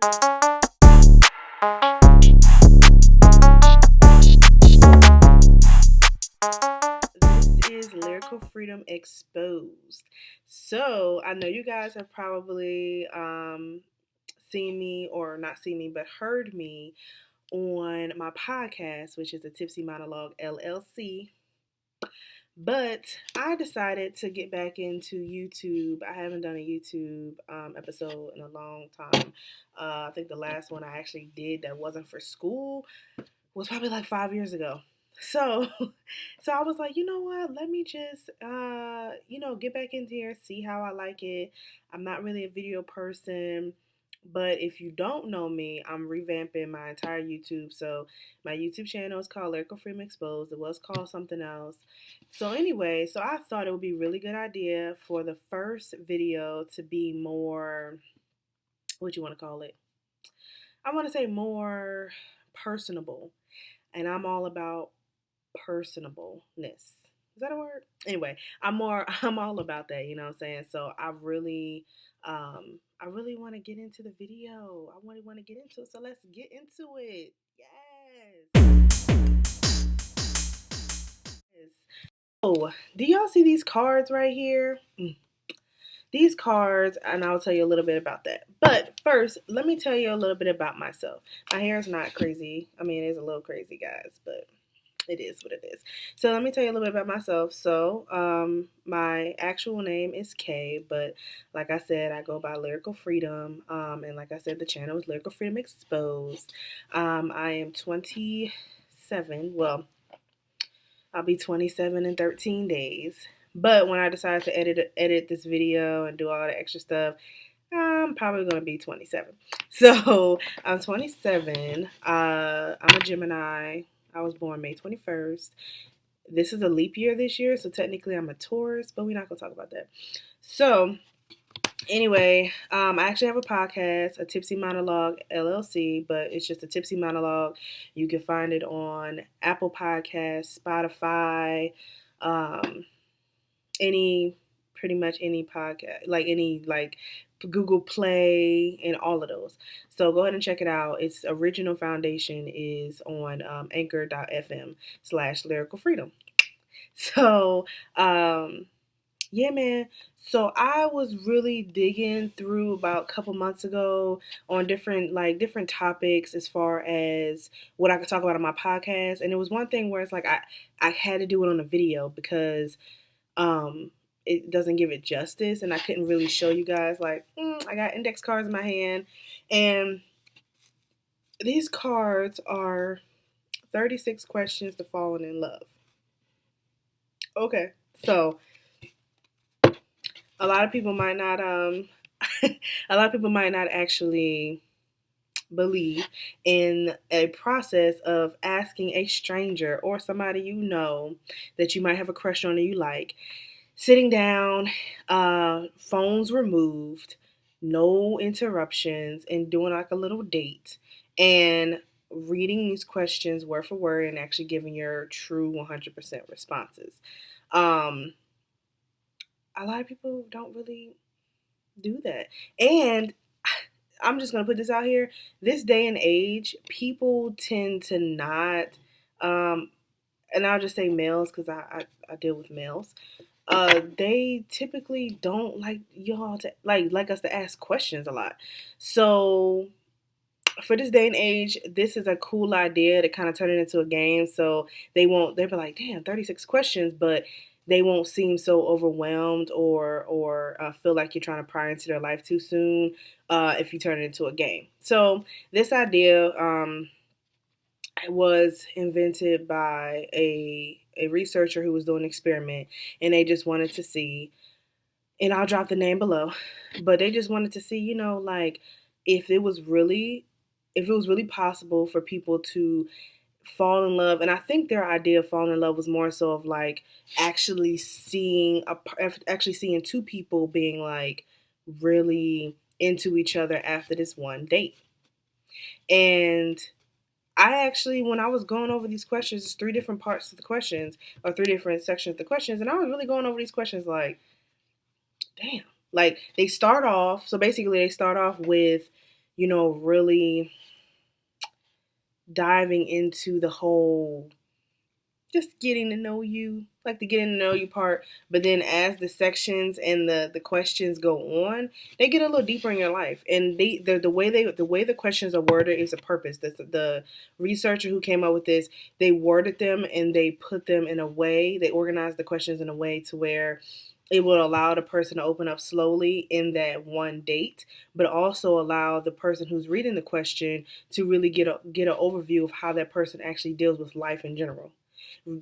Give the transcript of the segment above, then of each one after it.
This is Lyrical Freedom Exposed. So, I know you guys have probably seen me, or not seen me, but heard me on my podcast, which is a Tipsy Monologue LLC. But I decided to get back into YouTube. I haven't done a YouTube episode in a long time. I think the last one I actually did that wasn't for school was probably like 5 years ago. So, so I was like, you know what? Let me just, get back in here, see how I like it. I'm not really a video person, but if you don't know me, I'm revamping my entire YouTube. So my YouTube channel is called Lyrical Freedom Exposed. It was called something else. So anyway, so I thought it would be a really good idea for the first video to be more, what you want to call it? I want to say more personable. And I'm all about personableness. Is that a word? Anyway, I'm all about that, you know what I'm saying? So I really want to get into the video. I really want to get into it. So let's get into it. Yes. Oh, do y'all see these cards right here? These cards, and I'll tell you a little bit about that. But first, let me tell you a little bit about myself. My hair is not crazy. I mean, it is a little crazy, guys, but it is what it is. So let me tell you a little bit about myself. So my actual name is Kay, but like I said, I go by Lyrical Freedom. And like I said, the channel is Lyrical Freedom Exposed. I am 27. Well, I'll be 27 in 13 days. But when I decide to edit this video and do all the extra stuff, I'm probably going to be 27. So I'm 27. I'm a Gemini. I was born May 21st. This is a leap year this year, so technically I'm a Taurus, but we're not going to talk about that. So anyway, I actually have a podcast, a Tipsy Monologue LLC, but it's just a Tipsy Monologue. You can find it on Apple Podcasts, Spotify, pretty much any podcast, like Google Play, and all of those. So go ahead and check it out. Its original foundation is on anchor.fm/lyrical freedom. So, yeah, man. So I was really digging through about a couple months ago on different topics as far as what I could talk about on my podcast. And it was one thing where it's like I had to do it on a video because it doesn't give it justice, and I couldn't really show you guys like I got index cards in my hand, and these cards are 36 questions to falling in love. Okay, so a lot of people might not a lot of people might not actually believe in a process of asking a stranger or somebody you know that you might have a crush on or you like, sitting down, phones removed, no interruptions, and doing like a little date and reading these questions word for word and actually giving your true 100% responses. A lot of people don't really do that. And I'm just going to put this out here. This day and age, people tend to not, and I'll just say males because I deal with males. They typically don't like y'all to like us to ask questions a lot. So for this day and age, this is a cool idea to kind of turn it into a game. So they'll be like, damn, 36 questions, but they won't seem so overwhelmed or feel like you're trying to pry into their life too soon if you turn it into a game. So this idea was invented by a researcher who was doing an experiment, and they just wanted to see, and I'll drop the name below, but they just wanted to see, like if it was really possible for people to fall in love. And I think their idea of falling in love was more so of like actually seeing two people being like really into each other after this one date. And I actually, when I was going over these questions, there's three different parts of the questions, or three different sections of the questions, and I was really going over these questions like, damn. Like, they start off with, really diving into the whole just getting to know you, like the getting to know you part. But then as the sections and the questions go on, they get a little deeper in your life. And the way the questions are worded is a purpose. The researcher who came up with this, they worded them and they put them in a way, they organized the questions in a way to where it will allow the person to open up slowly in that one date, but also allow the person who's reading the question to really get an overview of how that person actually deals with life in general.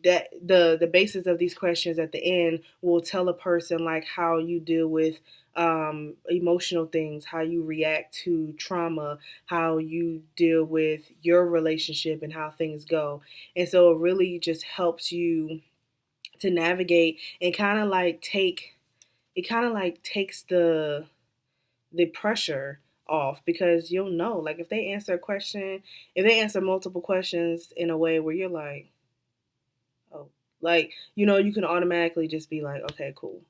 That the basis of these questions at the end will tell a person like how you deal with emotional things, how you react to trauma, how you deal with your relationship and how things go. And so it really just helps you to navigate and kind of like takes the pressure off, because you'll know, like, if they answer a question, if they answer multiple questions in a way where you're like, oh, like, you can automatically just be like, okay, cool.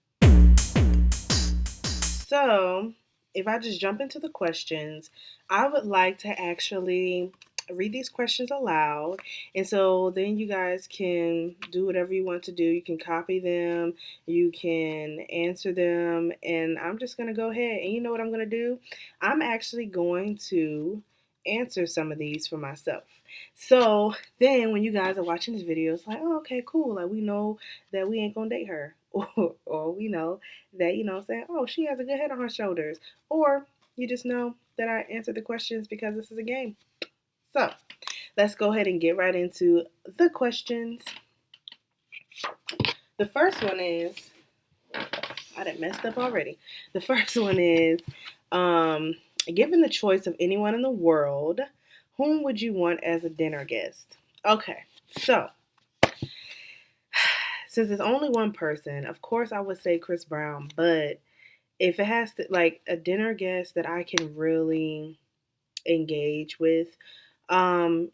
So, if I just jump into the questions, I would like to actually read these questions aloud. And so then you guys can do whatever you want to do. You can copy them, you can answer them, and I'm just going to go ahead. And you know what I'm going to do? I'm actually going to answer some of these for myself. So then when you guys are watching this video, it's like, oh, okay, cool. Like, we know that we ain't going to date her. Or we know that, saying, oh, she has a good head on her shoulders. Or you just know that I answered the questions because this is a game. So let's go ahead and get right into the questions. The first one is, I done messed up already. The first one is, given the choice of anyone in the world, whom would you want as a dinner guest? Okay, so since it's only one person, of course I would say Chris Brown, but if it has to, like, a dinner guest that I can really engage with,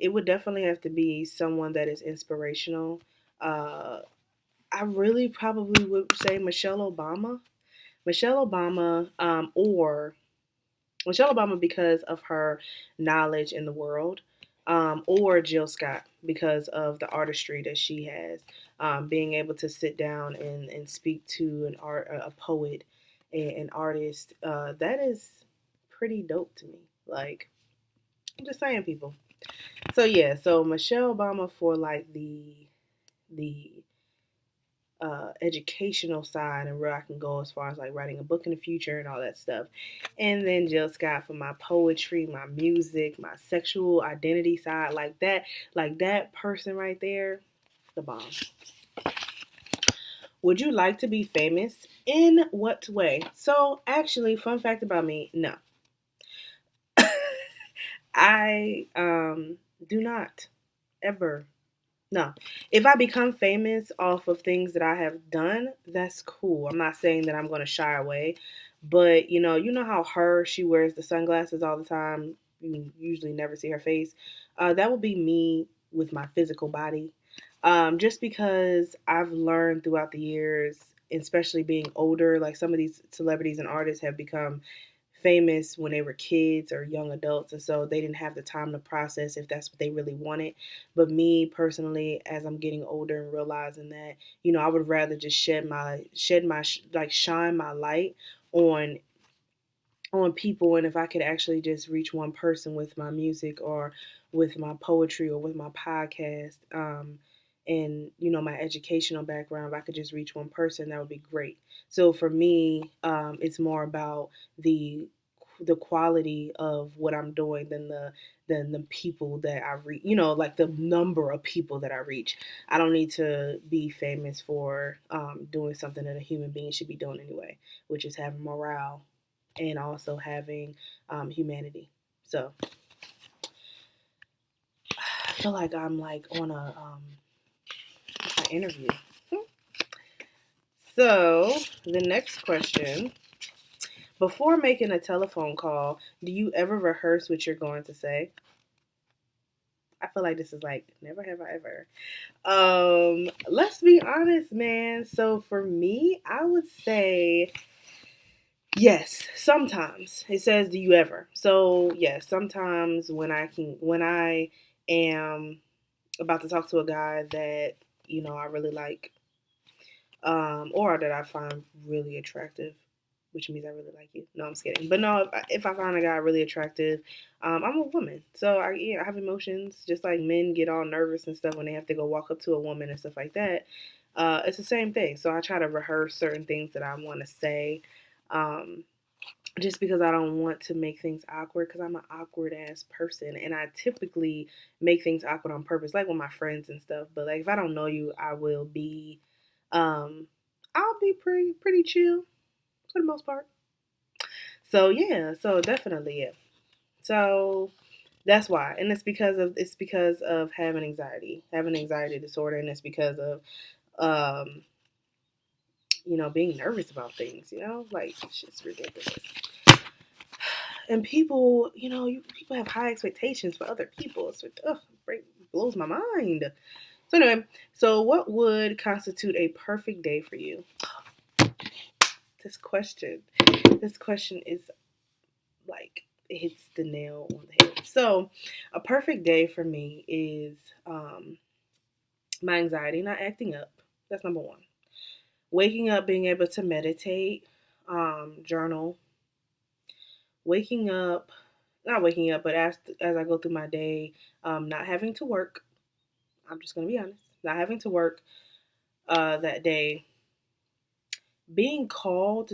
it would definitely have to be someone that is inspirational. I really probably would say Michelle Obama. Michelle Obama, or Michelle Obama because of her knowledge in the world, or Jill Scott because of the artistry that she has. Being able to sit down and speak to a poet, an artist, that is pretty dope to me. Like, I'm just saying, people. So yeah, so Michelle Obama for like the educational side and where I can go as far as like writing a book in the future and all that stuff. And then Jill Scott for my poetry, my music, my sexual identity side, like that person right there, the bomb. Would you like to be famous? In what way? So actually, fun fact about me, no. I do not ever. No. If I become famous off of things that I have done, that's cool. I'm not saying that I'm going to shy away, but you know how she wears the sunglasses all the time. You usually never see her face. That would be me with my physical body. Just because I've learned throughout the years, especially being older, like some of these celebrities and artists have become famous when they were kids or young adults, and so they didn't have the time to process if that's what they really wanted. But me personally, as I'm getting older and realizing that, I would rather just shine my light on people, and if I could actually just reach one person with my music or with my poetry or with my podcast, and my educational background, if I could just reach one person, that would be great. So for me, it's more about the quality of what I'm doing than the people that I reach. Like the number of people that I reach. I don't need to be famous for doing something that a human being should be doing anyway, which is having morale and also having humanity. So I feel like I'm like on an interview. So the next question: before making a telephone call, do you ever rehearse what you're going to say? I feel like this is like never have I ever. Let's be honest, man. So for me, I would say Yes, sometimes. It says, do you ever? So yes, sometimes when I am about to talk to a guy that, I really like, or that I find really attractive, which means I really like you. No, I'm just kidding. But no, if I find a guy really attractive, I'm a woman, so I have emotions, just like men get all nervous and stuff when they have to go walk up to a woman and stuff like that. It's the same thing. So I try to rehearse certain things that I want to say. Um, just because I don't want to make things awkward, because I'm an awkward ass person, and I typically make things awkward on purpose, like with my friends and stuff. But like if I don't know you, um, I'll be pretty chill for the most part. So yeah, so definitely yeah. So that's why, and it's because of having anxiety disorder, and it's because of being nervous about things. Like it's just ridiculous. And people, people have high expectations for other people. So it blows my mind. So anyway, so what would constitute a perfect day for you? This question, this question is like it hits the nail on the head. So, a perfect day for me is my anxiety not acting up. That's number one. Waking up, being able to meditate, journal. Waking up, not waking up, but as I go through my day, not having to work. I'm just gonna be honest, not having to work that day. Being called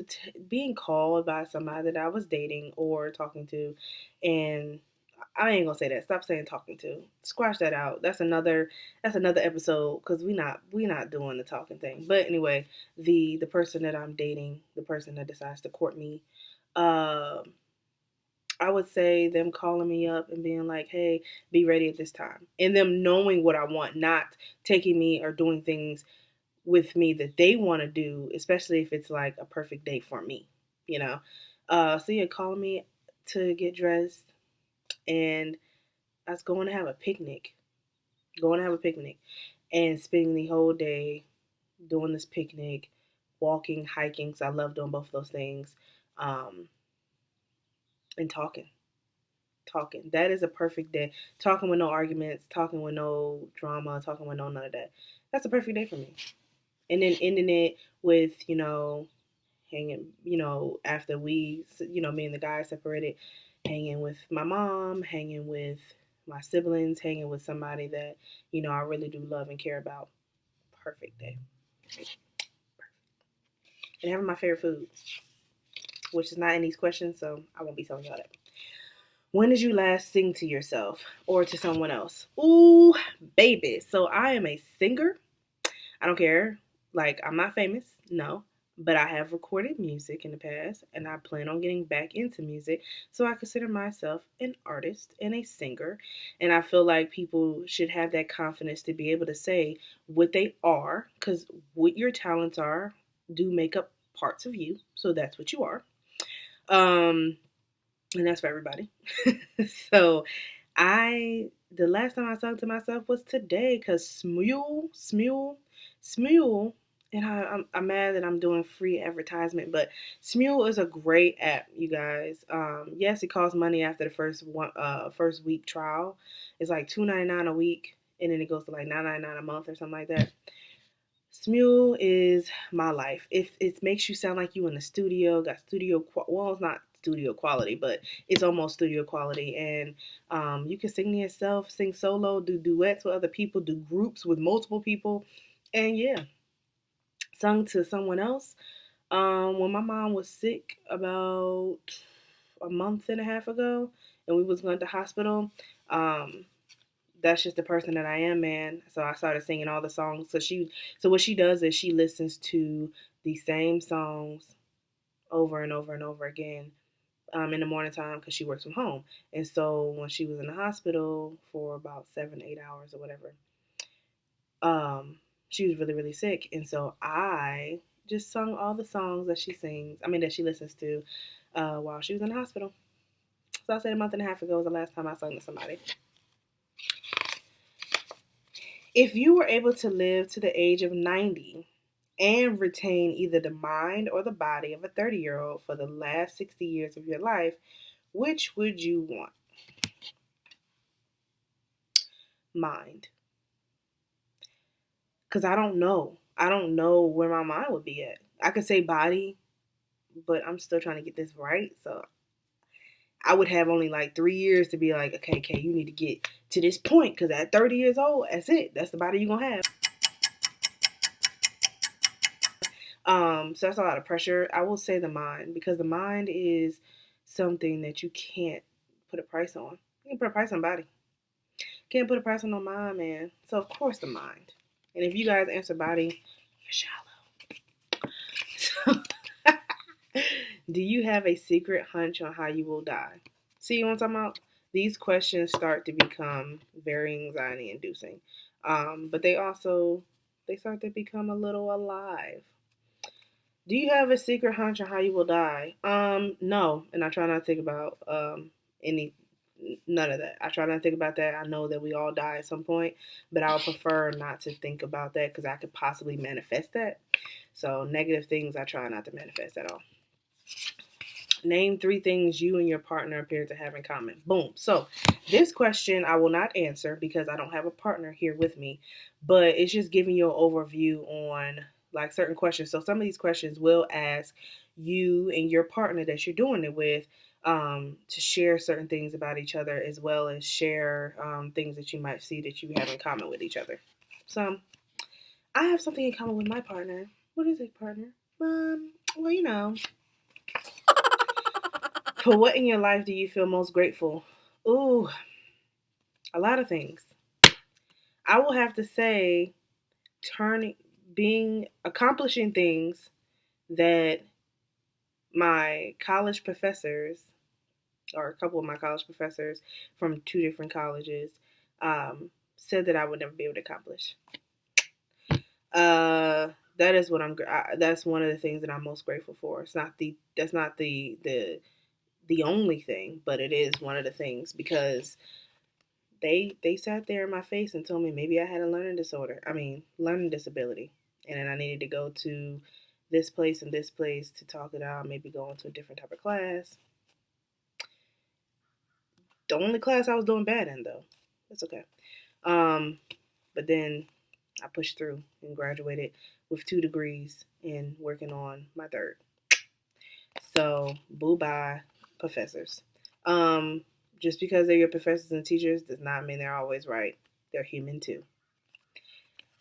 by somebody that I was dating or talking to, and I ain't gonna say that. Stop saying talking to. Squash that out. That's another episode because we not doing the talking thing. But anyway, the person that I'm dating, the person that decides to court me, uh, I would say them calling me up and being like, "Hey, be ready at this time," and them knowing what I want, not taking me or doing things with me that they want to do, especially if it's like a perfect day for me, you know. So yeah, calling me to get dressed, and us going to have a picnic, and spending the whole day doing this picnic, walking, hiking, because I love doing both of those things, um, and talking. That is a perfect day. Talking with no arguments, talking with no drama, talking with no none of that. That's a perfect day for me. And then ending it with, hanging, after me and the guy separated, hanging with my mom, hanging with my siblings, hanging with somebody that, I really do love and care about. Perfect day. And having my favorite food, which is not in these questions, so I won't be telling y'all that. When did you last sing to yourself or to someone else? Ooh, baby. So I am a singer. I don't care. Like, I'm not famous, no, but I have recorded music in the past and I plan on getting back into music. So I consider myself an artist and a singer. And I feel like people should have that confidence to be able to say what they are, because what your talents are do make up parts of you. So that's what you are. Um, and that's for everybody. So the last time I sung to myself was today, because Smule, and I'm mad that I'm doing free advertisement, but Smule is a great app, you guys. Yes, it costs money after the first week trial. It's like $2.99 a week, and then it goes to like $9.99 a month or something like that. Smule is my life. If it makes you sound like you in the studio, got well, it's not studio quality, but it's almost studio quality. And you can sing to yourself, sing solo, do duets with other people, do groups with multiple people, and yeah, sung to someone else. When my mom was sick about a month and a half ago, and we was going to the hospital, um, that's just the person that I am, man. So I started singing all the songs. So what she does is she listens to the same songs over and over and over again, in the morning time, because she works from home. And so when she was in the hospital for about 7, 8 hours or whatever, she was really, really sick. And so I just sung all the songs that that she listens to, while she was in the hospital. So I said a month and a half ago was the last time I sung to somebody. If you were able to live to the age of 90 and retain either the mind or the body of a 30-year-old for the last 60 years of your life, which would you want? Mind. Because I don't know. I don't know where my mind would be at. I could say body, but I'm still trying to get this right. So I would have only like 3 years to be like, okay, you need to get to this point because at 30 years old, that's it. That's the body you're going to have. So that's a lot of pressure. I will say the mind, because the mind is something that you can't put a price on. You can put a price on body. Can't put a price on no mind, man. So of course the mind. And if you guys answer body, you're shallow. So, do you have a secret hunch on how you will die? See what I'm talking about? These questions start to become very anxiety inducing. But they start to become a little alive. Do you have a secret hunch on how you will die? No, and I try not to think about any none of that. I try not to think about that. I know that we all die at some point, but I would prefer not to think about that because I could possibly manifest that. So negative things I try not to manifest at all. Name 3 things you and your partner appear to have in common. Boom. So this question I will not answer because I don't have a partner here with me, but it's just giving you an overview on like certain questions. So some of these questions will ask you and your partner that you're doing it with to share certain things about each other, as well as share things that you might see that you have in common with each other. So I have something in common with my partner. What is it, partner? Well, you know, for what in your life do you feel most grateful? Ooh, a lot of things. I will have to say turning accomplishing things that my college professors, or a couple of my college professors from 2 different colleges, said that I would never be able to accomplish. That is what that's one of the things that I'm most grateful for. That's not the only thing, but it is one of the things because they sat there in my face and told me maybe I had a learning disability, and then I needed to go to this place and this place to talk it out, maybe go into a different type of class. The only class I was doing bad in, though. That's okay. But then I pushed through and graduated with 2 degrees and working on my 3rd. So, boo bye, professors. Just because they're your professors and teachers does not mean they're always right. They're human too.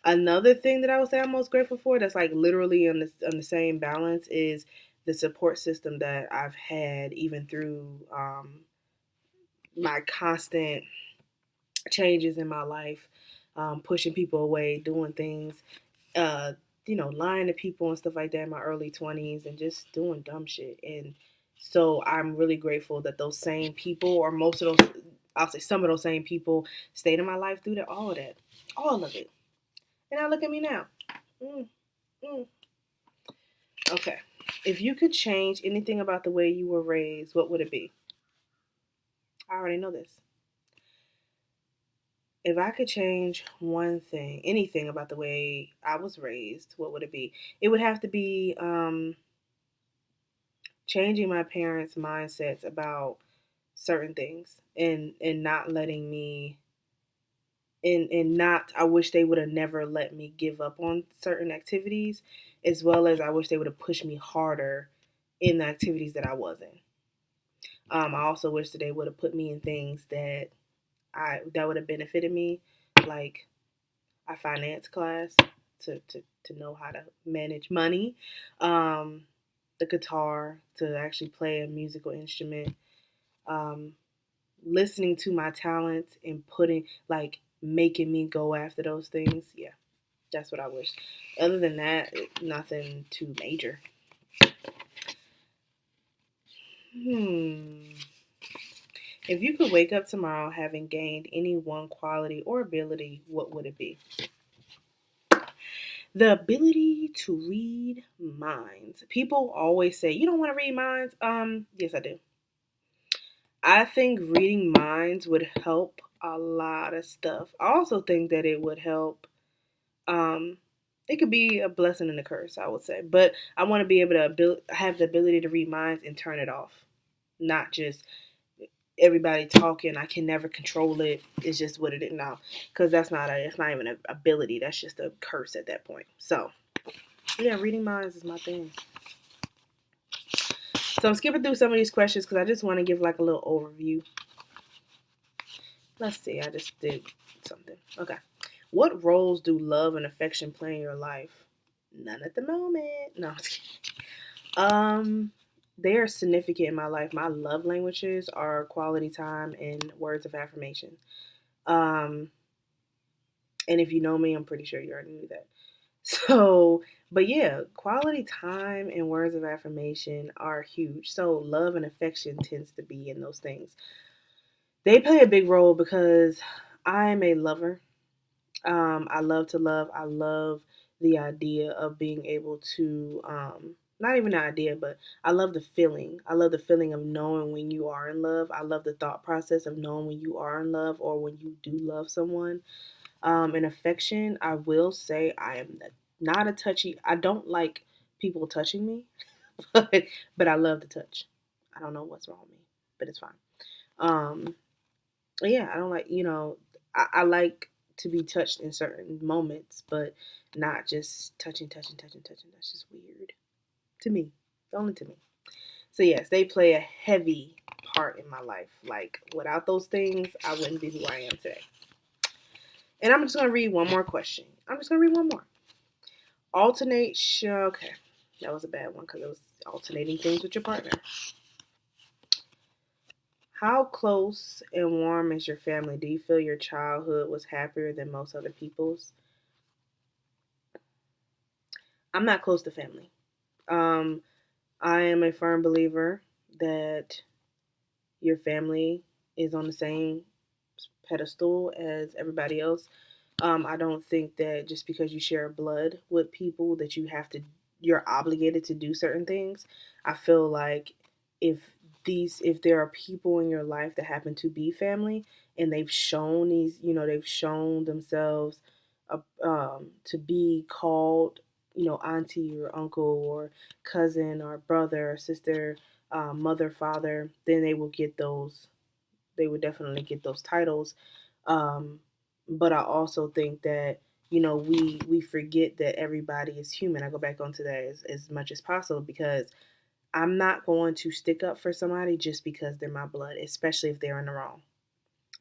Another thing that I would say I'm most grateful for, that's like literally on the same balance, is the support system that I've had even through my constant changes in my life, pushing people away, doing things, uh, lying to people and stuff like that in my early 20s and just doing dumb shit. And so I'm really grateful that those same people, or most of those, I'll say some of those same people, stayed in my life through all of that, all of it. And now look at me now. Mm, mm. Okay. If you could change anything about the way you were raised, what would it be? I already know this. If I could change one thing, anything about the way I was raised, what would it be? It would have to be changing my parents' mindsets about certain things, and not letting me, and not, I wish they would have never let me give up on certain activities, as well as I wish they would have pushed me harder in the activities that I wasn't. I also wish that they would have put me in things that would have benefited me, like a finance class to know how to manage money, the guitar, to actually play a musical instrument, um, listening to my talents and making me go after those things. Yeah, that's what I wish. Other than that, nothing too major. If you could wake up tomorrow having gained any one quality or ability, what would it be? The ability to read minds. People always say, you don't want to read minds? Yes, I do. I think reading minds would help a lot of stuff. I also think that it would help It could be a blessing and a curse, I would say. But I want to be able to have the ability to read minds and turn it off, not just everybody talking. I can never control it. It's just what it is now, because it's not even an ability. That's just a curse at that point. So yeah, reading minds is my thing. So I'm skipping through some of these questions because I just want to give like a little overview. Let's see. I just did something. Okay. What roles do love and affection play in your life? None at the moment. No, I'm just kidding. They are significant in my life. My love languages are quality time and words of affirmation. Um, and if you know me, I'm pretty sure you already knew that. So, but yeah, quality time and words of affirmation are huge. So, love and affection tends to be in those things. They play a big role because I'm a lover. I love to love. I love the idea of being able to, not even the idea, but I love the feeling. I love the feeling of knowing when you are in love. I love the thought process of knowing when you are in love or when you do love someone. In affection, I will say I am not a touchy. I don't like people touching me, but I love to touch. I don't know what's wrong with me, but it's fine. Um, yeah, I don't like, I like to be touched in certain moments, but not just touching, touching, touching, touching. That's just weird to me, only to me. So, yes, they play a heavy part in my life. Like, without those things, I wouldn't be who I am today. And I'm just going to read one more question. I'm just going to read one more. Alternate show. Okay, that was a bad one because it was alternating things with your partner. How close and warm is your family? Do you feel your childhood was happier than most other people's? I'm not close to family. Um, I am a firm believer that your family is on the same pedestal as everybody else. I don't think that just because you share blood with people that you're obligated to do certain things. I feel like if if there are people in your life that happen to be family and they've shown themselves to be called, auntie or uncle or cousin or brother or sister, mother, father, then they would definitely get those titles. Um, but I also think that we forget that everybody is human. I go back onto that as much as possible because I'm not going to stick up for somebody just because they're my blood, especially if they're in the wrong.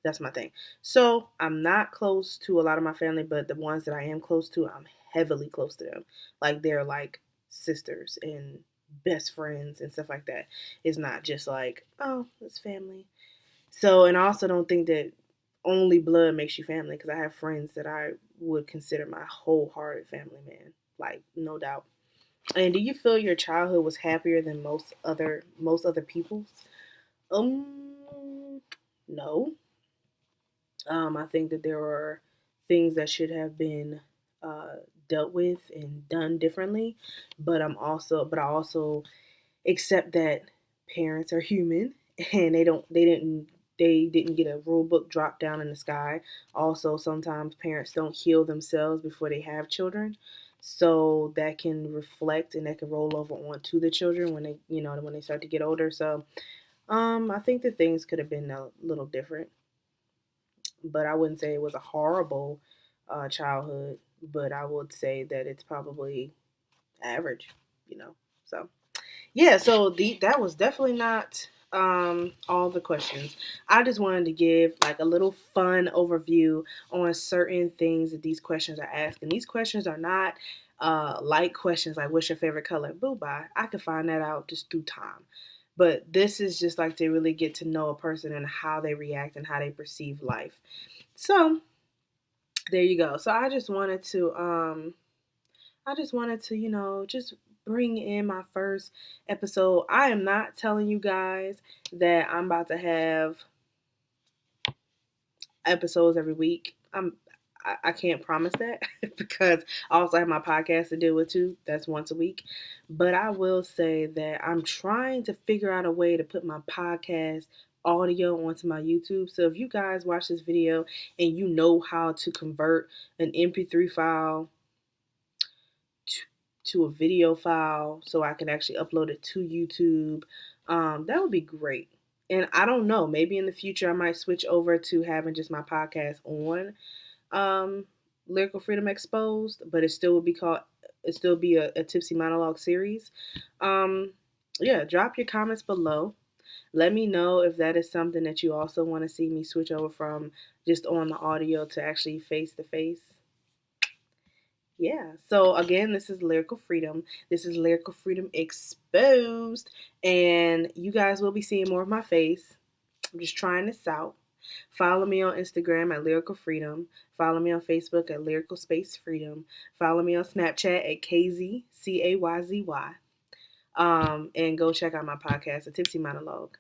That's my thing. So I'm not close to a lot of my family, but the ones that I am close to, I'm heavily close to them. Like they're like sisters and best friends and stuff like that. It's not just like, oh, it's family. So, and I also don't think that only blood makes you family because I have friends that I would consider my wholehearted family, man. Like, no doubt. And do you feel your childhood was happier than most other people's? Um, no. I think that there are things that should have been uh, dealt with and done differently, but I also accept that parents are human and they didn't get a rule book dropped down in the sky. Also, sometimes parents don't heal themselves before they have children. So that can reflect and that can roll over onto the children when they start to get older. So I think that things could have been a little different, but I wouldn't say it was a horrible childhood. But I would say that it's probably average, you know. So yeah, so that was definitely not all the questions. I just wanted to give like a little fun overview on certain things that these questions are asking. These questions are not like questions like what's your favorite color? Boo bye. I could find that out just through time. But this is just like to really get to know a person and how they react and how they perceive life. So there you go. So I just wanted to, just bring in my first episode. I am not telling you guys that I'm about to have episodes every week. I can't promise that because I also have my podcast to deal with too. That's once a week. But I will say that I'm trying to figure out a way to put my podcast audio onto my YouTube. So if you guys watch this video and you know how to convert an MP3 file to a video file so I can actually upload it to YouTube. That would be great. And I don't know, maybe in the future I might switch over to having just my podcast on um, Lyrical Freedom Exposed, but it still be a Tipsy Monologue series. Um, yeah, drop your comments below. Let me know if that is something that you also want to see me switch over from just on the audio to actually face to face. Yeah. So again, this is Lyrical Freedom. This is Lyrical Freedom Exposed. And you guys will be seeing more of my face. I'm just trying this out. Follow me on Instagram at Lyrical Freedom. Follow me on Facebook at Lyrical Space Freedom. Follow me on Snapchat at KZ, CAYZY. And go check out my podcast, A Tipsy Monologue.